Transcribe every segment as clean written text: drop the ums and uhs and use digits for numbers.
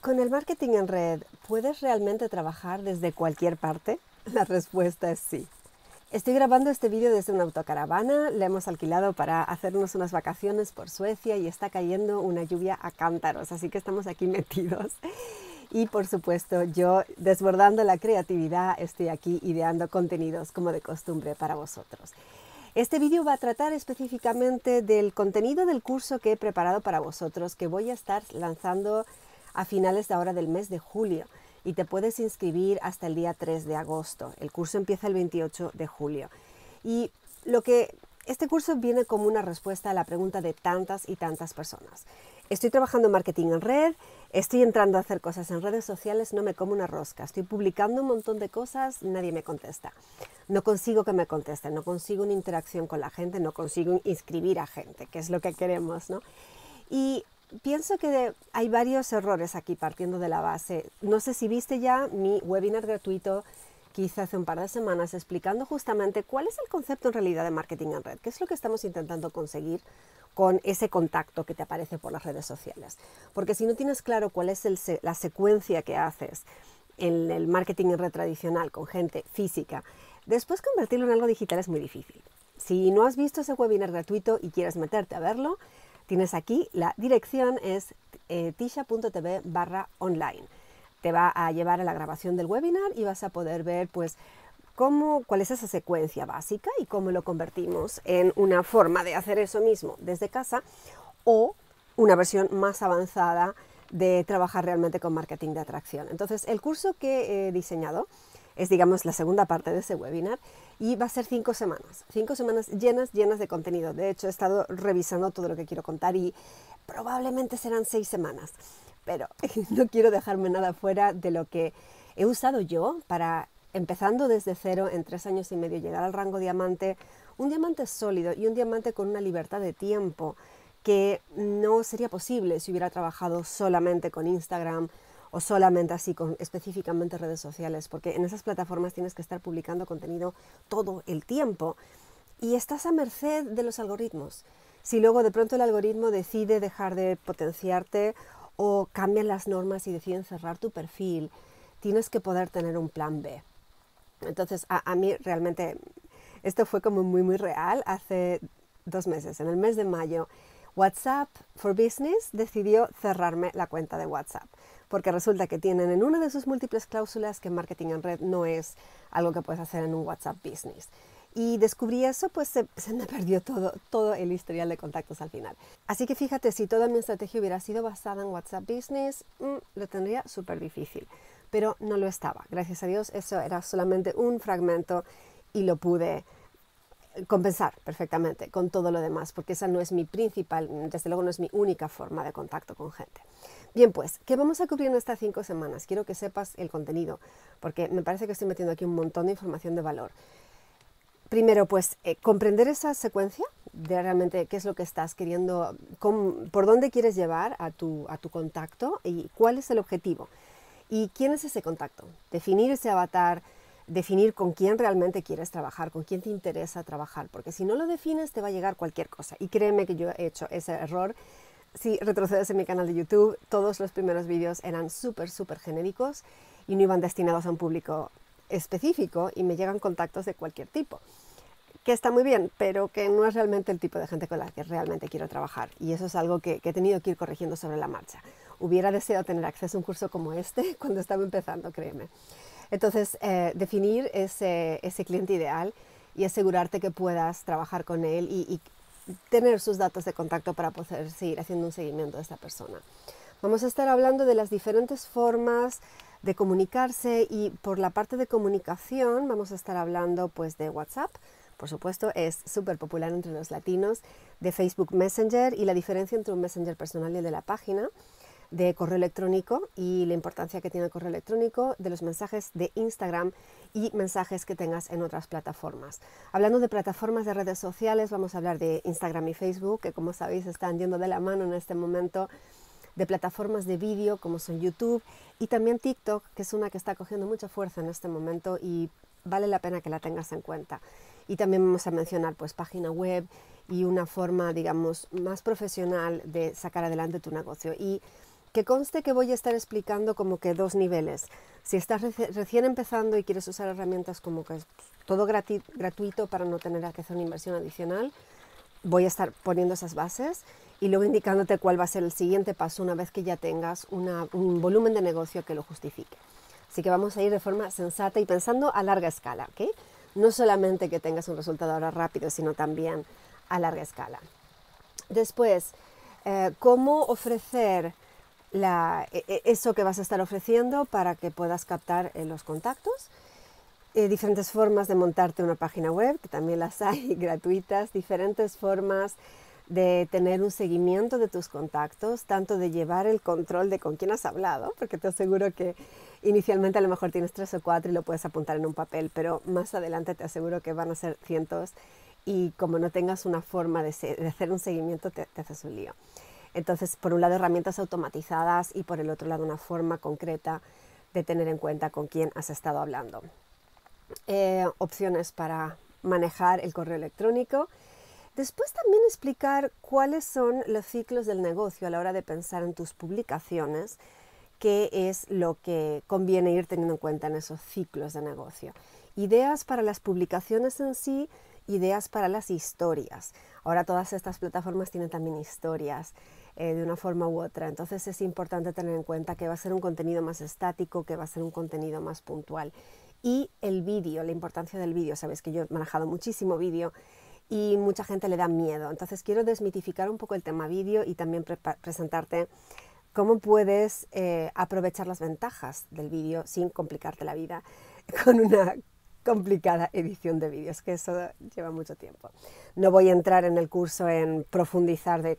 Con el marketing en red, ¿puedes realmente trabajar desde cualquier parte? La respuesta es sí. Estoy grabando este vídeo desde una autocaravana, la hemos alquilado para hacernos unas vacaciones por Suecia y está cayendo una lluvia a cántaros, así que estamos aquí metidos. Y por supuesto, yo desbordando la creatividad, estoy aquí ideando contenidos como de costumbre para vosotros. Este vídeo va a tratar específicamente del contenido del curso que he preparado para vosotros, que voy a estar lanzando a finales de ahora del mes de julio y te puedes inscribir hasta el día 3 de agosto. El curso empieza el 28 de julio. Y este curso viene como una respuesta a la pregunta de tantas y tantas personas. Estoy trabajando en marketing en red, estoy entrando a hacer cosas en redes sociales, no me como una rosca. Estoy publicando un montón de cosas, nadie me contesta. No consigo que me contesten, no consigo una interacción con la gente, no consigo inscribir a gente, que es lo que queremos, ¿no? Y pienso que hay varios errores aquí partiendo de la base. No sé si viste ya mi webinar gratuito que hice hace un par de semanas explicando justamente cuál es el concepto en realidad de marketing en red, qué es lo que estamos intentando conseguir con ese contacto que te aparece por las redes sociales. Porque si no tienes claro cuál es la secuencia que haces en el marketing en red tradicional con gente física, después convertirlo en algo digital es muy difícil. Si no has visto ese webinar gratuito y quieres meterte a verlo, tienes aquí, la dirección es tisha.tv/online. Te va a llevar a la grabación del webinar y vas a poder ver pues cuál es esa secuencia básica y cómo lo convertimos en una forma de hacer eso mismo desde casa o una versión más avanzada de trabajar realmente con marketing de atracción. Entonces, el curso que he diseñado es, digamos, la segunda parte de ese webinar y va a ser 5 semanas. 5 semanas llenas de contenido. De hecho, he estado revisando todo lo que quiero contar y probablemente serán 6 semanas. Pero no quiero dejarme nada fuera de lo que he usado yo para, empezando desde cero, en 3 años y medio, llegar al rango diamante, un diamante sólido y un diamante con una libertad de tiempo que no sería posible si hubiera trabajado solamente con Instagram o solamente así con específicamente redes sociales, porque en esas plataformas tienes que estar publicando contenido todo el tiempo y estás a merced de los algoritmos. Si luego de pronto el algoritmo decide dejar de potenciarte o cambian las normas y deciden cerrar tu perfil, tienes que poder tener un plan B. Entonces, a mí realmente esto fue como muy real hace 2 meses, en el mes de mayo. WhatsApp for Business decidió cerrarme la cuenta de WhatsApp, porque resulta que tienen en una de sus múltiples cláusulas que marketing en red no es algo que puedes hacer en un WhatsApp Business. Y descubrí eso, pues se me perdió todo el historial de contactos al final. Así que fíjate, si toda mi estrategia hubiera sido basada en WhatsApp Business, lo tendría súper difícil. Pero no lo estaba. Gracias a Dios, eso era solamente un fragmento y lo pude compensar perfectamente con todo lo demás, porque esa no es mi principal, desde luego no es mi única forma de contacto con gente. Bien, pues, ¿qué vamos a cubrir en estas 5 semanas? Quiero que sepas el contenido, porque me parece que estoy metiendo aquí un montón de información de valor. Primero, pues, comprender esa secuencia de realmente qué es lo que estás queriendo, por dónde quieres llevar a tu contacto y cuál es el objetivo. ¿Y quién es ese contacto? Definir ese avatar, definir con quién realmente quieres trabajar, con quién te interesa trabajar, porque si no lo defines te va a llegar cualquier cosa. Y créeme que yo he hecho ese error. Si retrocedes en mi canal de YouTube, todos los primeros vídeos eran súper genéricos y no iban destinados a un público específico y me llegan contactos de cualquier tipo, que está muy bien, pero que no es realmente el tipo de gente con la que realmente quiero trabajar. Y eso es algo que he tenido que ir corrigiendo sobre la marcha. Hubiera deseado tener acceso a un curso como este cuando estaba empezando, créeme. Entonces, definir ese cliente ideal y asegurarte que puedas trabajar con él y tener sus datos de contacto para poder seguir haciendo un seguimiento de esta persona. Vamos a estar hablando de las diferentes formas de comunicarse y por la parte de comunicación vamos a estar hablando pues de WhatsApp. Por supuesto, es súper popular entre los latinos, de Facebook Messenger y la diferencia entre un Messenger personal y el de la página, de correo electrónico y la importancia que tiene el correo electrónico, de los mensajes de Instagram y mensajes que tengas en otras plataformas. Hablando de plataformas de redes sociales, vamos a hablar de Instagram y Facebook, que como sabéis están yendo de la mano en este momento, de plataformas de vídeo como son YouTube y también TikTok, que es una que está cogiendo mucha fuerza en este momento y vale la pena que la tengas en cuenta. Y también vamos a mencionar pues página web y una forma, digamos, más profesional de sacar adelante tu negocio. Y Que conste que voy a estar explicando como que dos niveles. Si estás recién empezando y quieres usar herramientas como que es todo gratuito para no tener que hacer una inversión adicional, voy a estar poniendo esas bases y luego indicándote cuál va a ser el siguiente paso una vez que ya tengas un volumen de negocio que lo justifique. Así que vamos a ir de forma sensata y pensando a larga escala, ¿ok? No solamente que tengas un resultado ahora rápido, sino también a larga escala. Después, ¿cómo ofrecer eso que vas a estar ofreciendo para que puedas captar los contactos? Diferentes formas de montarte una página web, que también las hay gratuitas, diferentes formas de tener un seguimiento de tus contactos, tanto de llevar el control de con quién has hablado, porque te aseguro que inicialmente a lo mejor tienes 3 o 4 y lo puedes apuntar en un papel, pero más adelante te aseguro que van a ser cientos y como no tengas una forma de hacer un seguimiento te haces un lío. Entonces, por un lado, herramientas automatizadas y por el otro lado, una forma concreta de tener en cuenta con quién has estado hablando. Opciones para manejar el correo electrónico. Después también explicar cuáles son los ciclos del negocio a la hora de pensar en tus publicaciones, qué es lo que conviene ir teniendo en cuenta en esos ciclos de negocio. Ideas para las publicaciones en sí, ideas para las historias. Ahora todas estas plataformas tienen también historias de una forma u otra, entonces es importante tener en cuenta que va a ser un contenido más estático, que va a ser un contenido más puntual. Y el vídeo, la importancia del vídeo, sabes que yo he manejado muchísimo vídeo y mucha gente le da miedo, entonces quiero desmitificar un poco el tema vídeo y también presentarte cómo puedes aprovechar las ventajas del vídeo sin complicarte la vida con una complicada edición de vídeos, que eso lleva mucho tiempo. No voy a entrar en el curso en profundizar de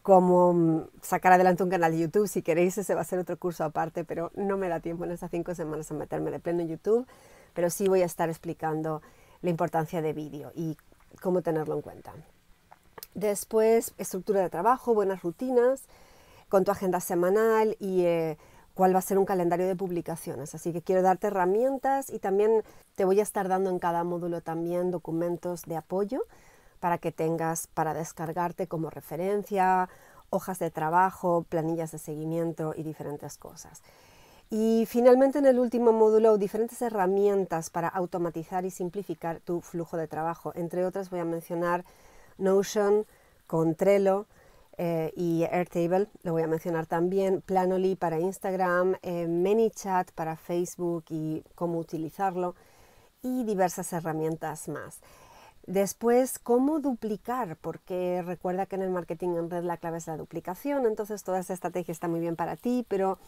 cómo sacar adelante un canal de YouTube. Si queréis, ese va a ser otro curso aparte, pero no me da tiempo en estas 5 semanas a meterme de pleno en YouTube, pero sí voy a estar explicando la importancia de vídeo y cómo tenerlo en cuenta. Después, estructura de trabajo, buenas rutinas, con tu agenda semanal y cuál va a ser un calendario de publicaciones. Así que quiero darte herramientas y también te voy a estar dando en cada módulo también documentos de apoyo para que tengas para descargarte como referencia, hojas de trabajo, planillas de seguimiento y diferentes cosas. Y finalmente en el último módulo, diferentes herramientas para automatizar y simplificar tu flujo de trabajo. Entre otras voy a mencionar Notion con Trello y Airtable, lo voy a mencionar también, Planoly para Instagram, ManyChat para Facebook y cómo utilizarlo y diversas herramientas más. Después, ¿cómo duplicar? Porque recuerda que en el marketing en red la clave es la duplicación, entonces toda esta estrategia está muy bien para ti, pero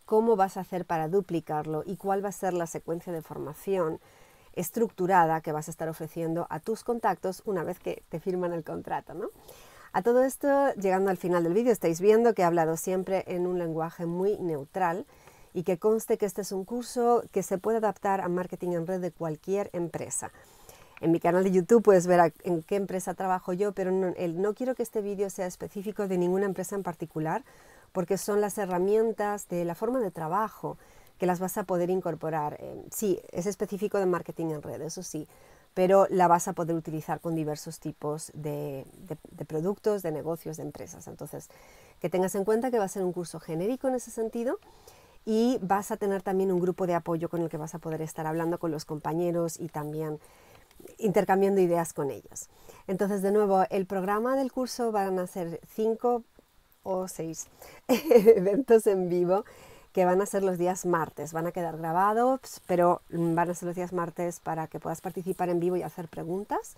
¿cómo vas a hacer para duplicarlo y cuál va a ser la secuencia de formación estructurada que vas a estar ofreciendo a tus contactos una vez que te firman el contrato, ¿no? A todo esto, llegando al final del vídeo, estáis viendo que he hablado siempre en un lenguaje muy neutral y que conste que este es un curso que se puede adaptar a marketing en red de cualquier empresa. En mi canal de YouTube puedes ver en qué empresa trabajo yo, pero no quiero que este vídeo sea específico de ninguna empresa en particular, porque son las herramientas de la forma de trabajo que las vas a poder incorporar. Sí, es específico de marketing en red, eso sí, pero la vas a poder utilizar con diversos tipos de productos, de negocios, de empresas. Entonces, que tengas en cuenta que va a ser un curso genérico en ese sentido y vas a tener también un grupo de apoyo con el que vas a poder estar hablando con los compañeros y también intercambiando ideas con ellos. Entonces, de nuevo, el programa del curso van a ser 5 o 6 eventos en vivo que van a ser los días martes. Van a quedar grabados, pero van a ser los días martes para que puedas participar en vivo y hacer preguntas.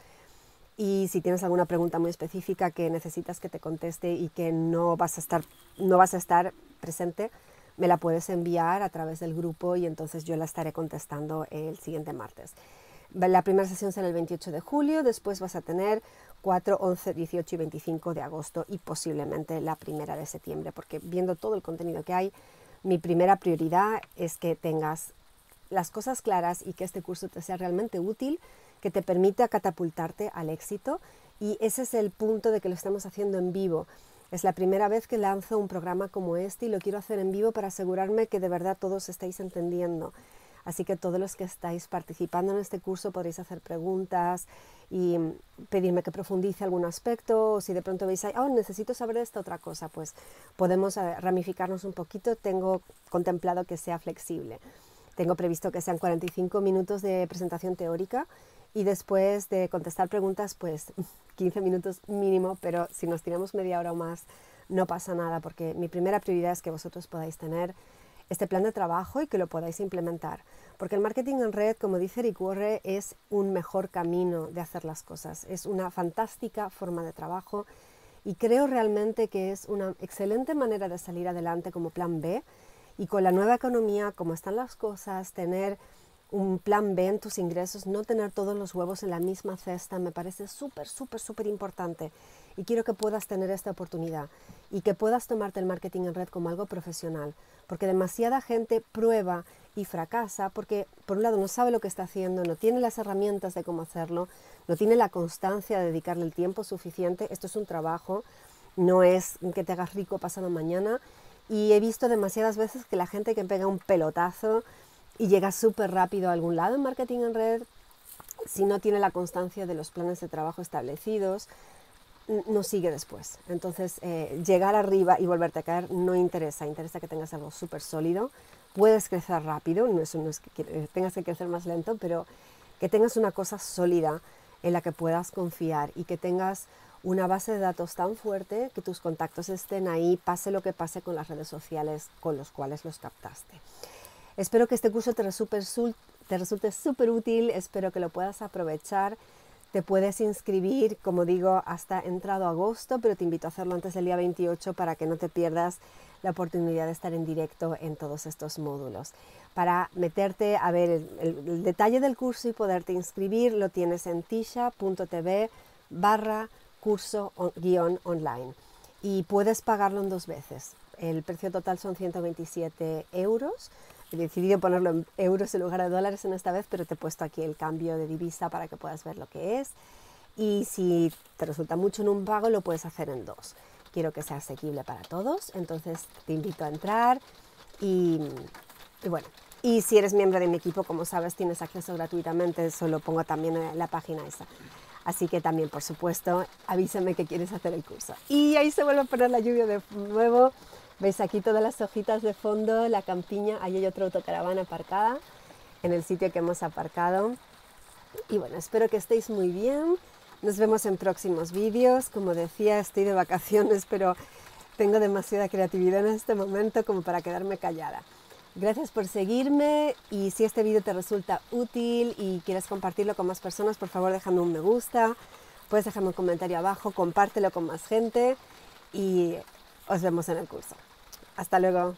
Y si tienes alguna pregunta muy específica que necesitas que te conteste y que no vas a estar presente, me la puedes enviar a través del grupo y entonces yo la estaré contestando el siguiente martes. La primera sesión será el 28 de julio, después vas a tener 4, 11, 18 y 25 de agosto y posiblemente la primera de septiembre, porque viendo todo el contenido que hay, mi primera prioridad es que tengas las cosas claras y que este curso te sea realmente útil, que te permita catapultarte al éxito, y ese es el punto de que lo estamos haciendo en vivo. Es la primera vez que lanzo un programa como este y lo quiero hacer en vivo para asegurarme que de verdad todos estáis entendiendo. Así que todos los que estáis participando en este curso podréis hacer preguntas y pedirme que profundice algún aspecto, o si de pronto veis, oh, necesito saber esta otra cosa, pues podemos ramificarnos un poquito. Tengo contemplado que sea flexible. Tengo previsto que sean 45 minutos de presentación teórica y después de contestar preguntas, pues 15 minutos mínimo, pero si nos tiramos media hora o más, no pasa nada, porque mi primera prioridad es que vosotros podáis tener este plan de trabajo y que lo podáis implementar. Porque el marketing en red, como dice Eric Worre, es un mejor camino de hacer las cosas. Es una fantástica forma de trabajo y creo realmente que es una excelente manera de salir adelante como plan B. Y con la nueva economía, como están las cosas, tener un plan B en tus ingresos, no tener todos los huevos en la misma cesta, me parece súper importante. Y quiero que puedas tener esta oportunidad y que puedas tomarte el marketing en red como algo profesional, porque demasiada gente prueba y fracasa porque, por un lado, no sabe lo que está haciendo, no tiene las herramientas de cómo hacerlo, no tiene la constancia de dedicarle el tiempo suficiente. Esto es un trabajo, no es que te hagas rico pasado mañana. Y he visto demasiadas veces que la gente que pega un pelotazo y llega súper rápido a algún lado en marketing en red, si no tiene la constancia de los planes de trabajo establecidos, no sigue después. Entonces, llegar arriba y volverte a caer no interesa. Interesa que tengas algo súper sólido. Puedes crecer rápido, no es que tengas que crecer más lento, pero que tengas una cosa sólida en la que puedas confiar y que tengas una base de datos tan fuerte que tus contactos estén ahí, pase lo que pase con las redes sociales con los cuales los captaste. Espero que este curso te resulte súper útil, espero que lo puedas aprovechar. Te puedes inscribir, como digo, hasta entrado agosto, pero te invito a hacerlo antes del día 28 para que no te pierdas la oportunidad de estar en directo en todos estos módulos. Para meterte a ver el detalle del curso y poderte inscribir, lo tienes en tisha.tv/curso-online y puedes pagarlo en 2 veces. El precio total son 127 euros. He decidido ponerlo en euros en lugar de dólares en esta vez, pero te he puesto aquí el cambio de divisa para que puedas ver lo que es. Y si te resulta mucho en un pago, lo puedes hacer en 2. Quiero que sea asequible para todos, entonces te invito a entrar y bueno. Y si eres miembro de mi equipo, como sabes, tienes acceso gratuitamente, eso lo pongo también en la página esa. Así que también, por supuesto, avísame que quieres hacer el curso. Y ahí se vuelve a poner la lluvia de nuevo. ¿Veis aquí todas las hojitas de fondo, la campiña? Ahí hay otra autocaravana aparcada en el sitio que hemos aparcado. Y bueno, espero que estéis muy bien. Nos vemos en próximos vídeos. Como decía, estoy de vacaciones, pero tengo demasiada creatividad en este momento como para quedarme callada. Gracias por seguirme y si este vídeo te resulta útil y quieres compartirlo con más personas, por favor déjame un me gusta, puedes dejarme un comentario abajo, compártelo con más gente y os vemos en el curso. Hasta luego.